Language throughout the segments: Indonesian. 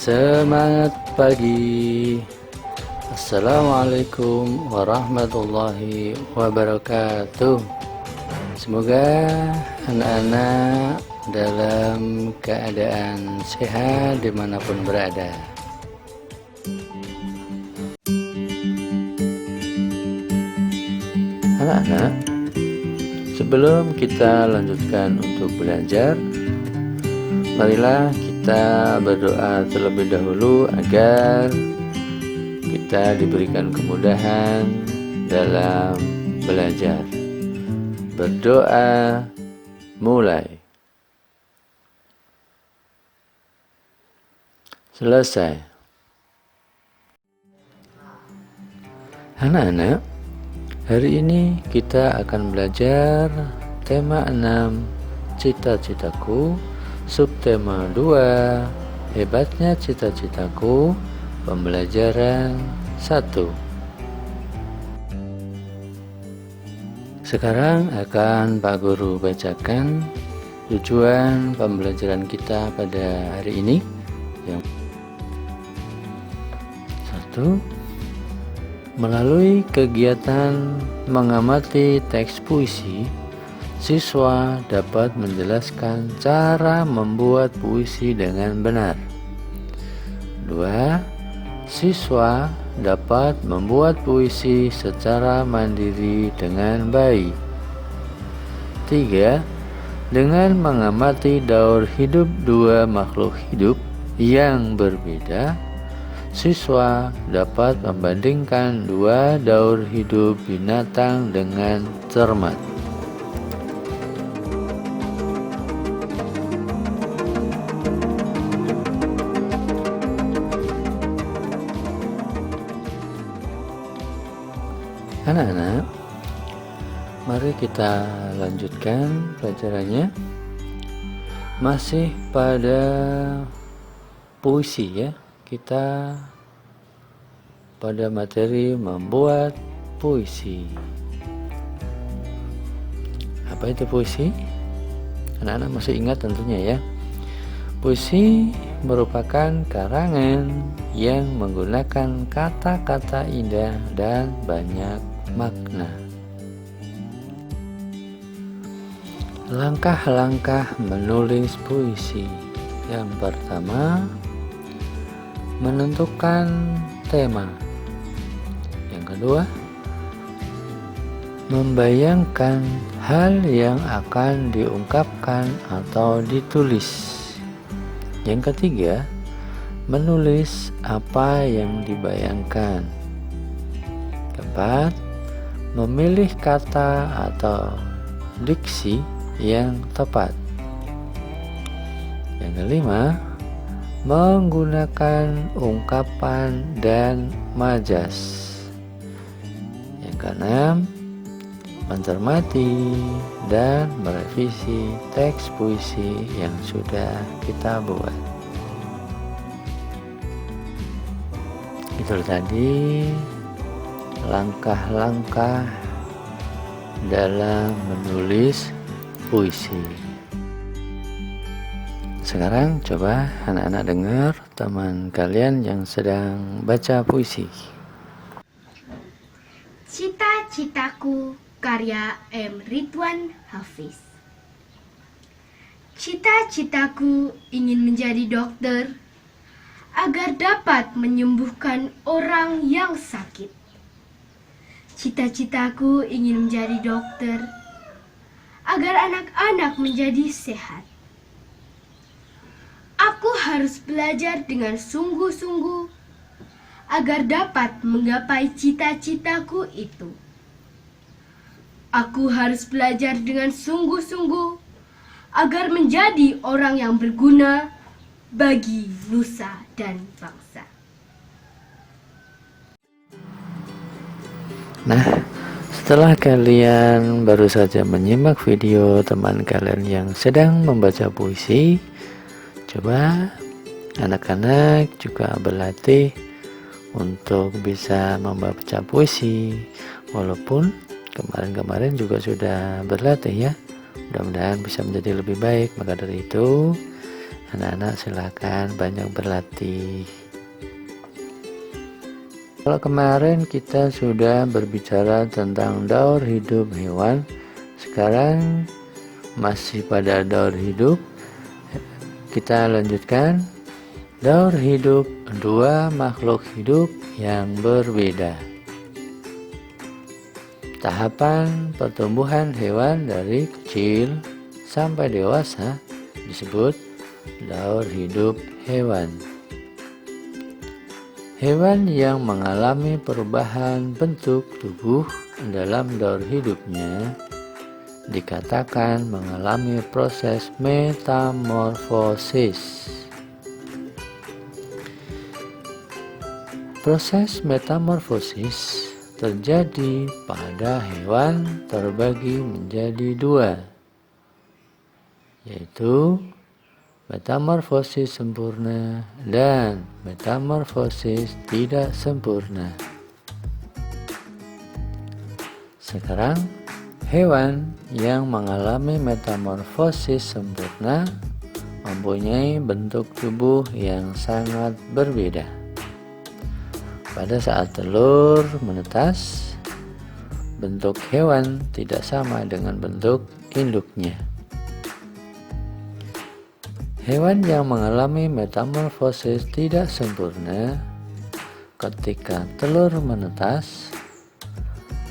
Semangat pagi. Assalamualaikum warahmatullahi wabarakatuh. Semoga anak-anak dalam keadaan sehat dimanapun berada. Anak-anak, sebelum kita lanjutkan untuk belajar, marilah kita berdoa terlebih dahulu agar kita diberikan kemudahan dalam belajar. Berdoa mulai. Selesai. Anak-anak, hari ini kita akan belajar tema 6, cita-citaku, subtema 2, hebatnya cita-citaku, pembelajaran 1. Sekarang akan Pak Guru bacakan tujuan pembelajaran kita pada hari ini. Yang 1. Melalui kegiatan mengamati teks puisi, siswa dapat menjelaskan cara membuat puisi dengan benar. 2. Siswa dapat membuat puisi secara mandiri dengan baik. 3. Dengan mengamati daur hidup dua makhluk hidup yang berbeda, siswa dapat membandingkan dua daur hidup binatang dengan cermat. Anak-anak, mari kita lanjutkan pelajarannya. Masih pada puisi ya. Kita pada materi membuat puisi. Apa itu puisi? Anak-anak masih ingat tentunya ya. Puisi merupakan karangan yang menggunakan kata-kata indah dan banyak makna. Langkah-langkah menulis puisi. Yang pertama, menentukan tema. Yang kedua, membayangkan hal yang akan diungkapkan atau ditulis. Yang ketiga, menulis apa yang dibayangkan. Keempat, memilih kata atau diksi yang tepat. Yang kelima, menggunakan ungkapan dan majas. Yang keenam, mencermati dan merevisi teks puisi yang sudah kita buat. Itu tadi langkah-langkah dalam menulis puisi. Sekarang coba anak-anak dengar teman kalian yang sedang baca puisi. Cita-citaku, karya M. Ridwan Hafiz. Cita-citaku ingin menjadi dokter agar dapat menyembuhkan orang yang sakit. Cita-citaku ingin menjadi dokter agar anak-anak menjadi sehat. Aku harus belajar dengan sungguh-sungguh agar dapat menggapai cita-citaku itu. Aku harus belajar dengan sungguh-sungguh agar menjadi orang yang berguna bagi nusa dan bangsa. Nah, setelah kalian baru saja menyimak video teman kalian yang sedang membaca puisi, coba anak-anak juga berlatih untuk bisa membaca puisi. Walaupun kemarin-kemarin juga sudah berlatih ya, mudah-mudahan bisa menjadi lebih baik. Maka dari itu Anak-anak silakan banyak berlatih. Kalau kemarin kita sudah berbicara tentang daur hidup hewan, sekarang masih pada daur hidup. Kita lanjutkan daur hidup dua makhluk hidup yang berbeda. Tahapan pertumbuhan hewan dari kecil sampai dewasa disebut daur hidup hewan. Hewan yang mengalami perubahan bentuk tubuh dalam daur hidupnya dikatakan mengalami proses metamorfosis. Proses metamorfosis terjadi pada hewan terbagi menjadi dua, yaitu metamorfosis sempurna dan metamorfosis tidak sempurna. Sekarang, hewan yang mengalami metamorfosis sempurna mempunyai bentuk tubuh yang sangat berbeda. Pada saat telur menetas, bentuk hewan tidak sama dengan bentuk induknya. Hewan yang mengalami metamorfosis tidak sempurna, ketika telur menetas,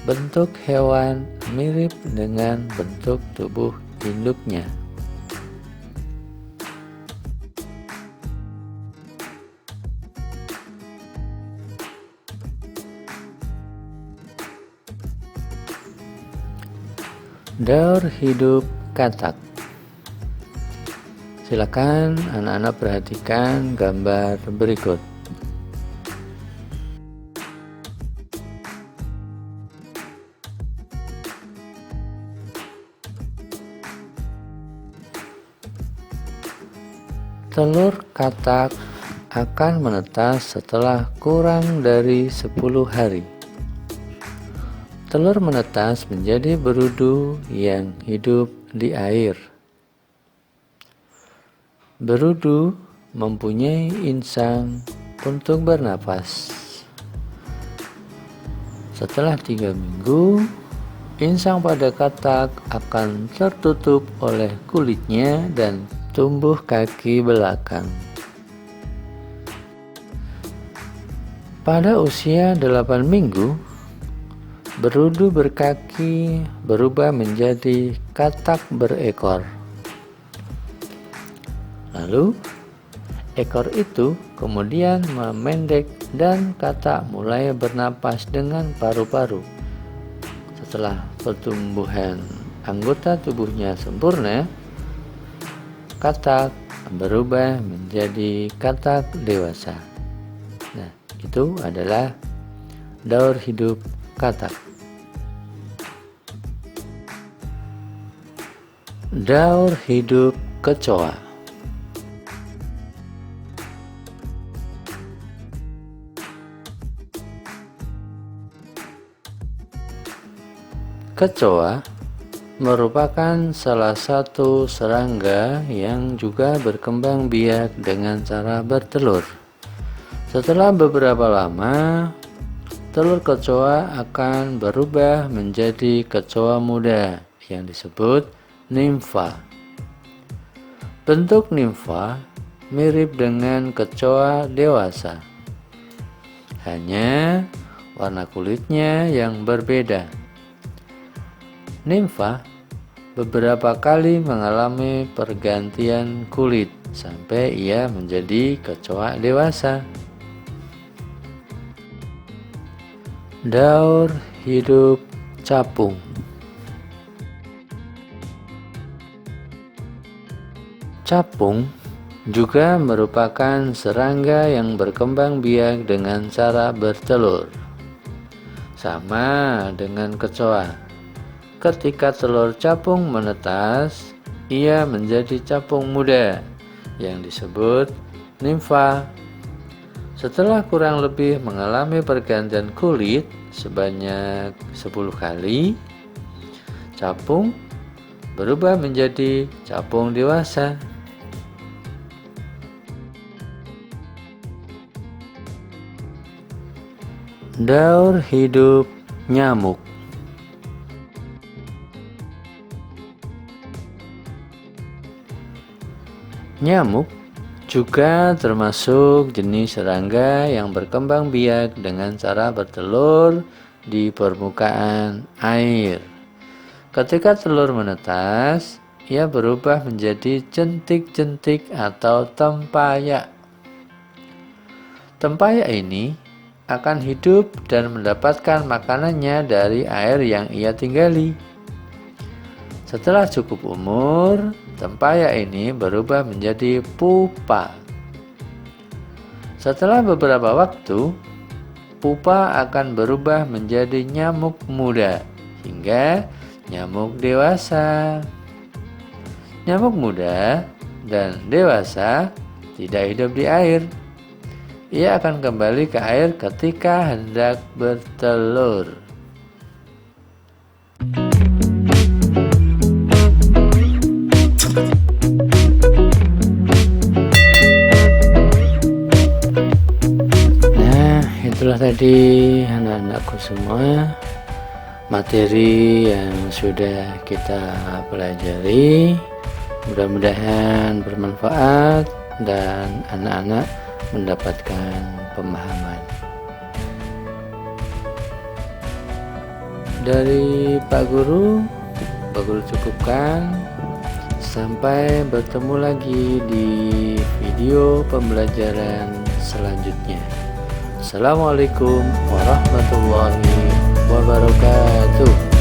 bentuk hewan mirip dengan bentuk tubuh induknya. Daur hidup katak. Silakan anak-anak perhatikan gambar berikut. Telur katak akan menetas setelah kurang dari 10 hari. Telur menetas menjadi berudu yang hidup di air. Berudu mempunyai insang untuk bernapas. Setelah 3 minggu, insang pada katak akan tertutup oleh kulitnya dan tumbuh kaki belakang. Pada usia 8 minggu, berudu berkaki berubah menjadi katak berekor. Lalu, ekor itu kemudian memendek dan katak mulai bernapas dengan paru-paru. Setelah pertumbuhan anggota tubuhnya sempurna, katak berubah menjadi katak dewasa. Nah, itu adalah daur hidup katak. Daur hidup kecoa. Kecoa merupakan salah satu serangga yang juga berkembang biak dengan cara bertelur. Setelah beberapa lama, telur kecoa akan berubah menjadi kecoa muda yang disebut nimfa. Bentuk nimfa mirip dengan kecoa dewasa, hanya warna kulitnya yang berbeda. Nimfa beberapa kali mengalami pergantian kulit sampai ia menjadi kecoa dewasa. Daur hidup capung. Capung juga merupakan serangga yang berkembang biak dengan cara bertelur. Sama dengan kecoa. Ketika telur capung menetas, ia menjadi capung muda yang disebut nimfa. Setelah kurang lebih mengalami pergantian kulit sebanyak 10 kali, capung berubah menjadi capung dewasa. Daur hidup nyamuk. Nyamuk juga termasuk jenis serangga yang berkembang biak dengan cara bertelur di permukaan air. Ketika telur menetas, ia berubah menjadi jentik-jentik atau tempayak. Tempayak ini akan hidup dan mendapatkan makanannya dari air yang ia tinggali. Setelah cukup umur, tempayak ini berubah menjadi pupa. Setelah beberapa waktu, pupa akan berubah menjadi nyamuk muda hingga nyamuk dewasa. Nyamuk muda dan dewasa tidak hidup di air. Ia akan kembali ke air ketika hendak bertelur. Nah, itulah tadi anak-anakku semua materi yang sudah kita pelajari. Mudah-mudahan bermanfaat dan anak-anak mendapatkan pemahaman. Dari Pak Guru cukupkan. Sampai bertemu lagi di video pembelajaran selanjutnya. Assalamualaikum warahmatullahi wabarakatuh.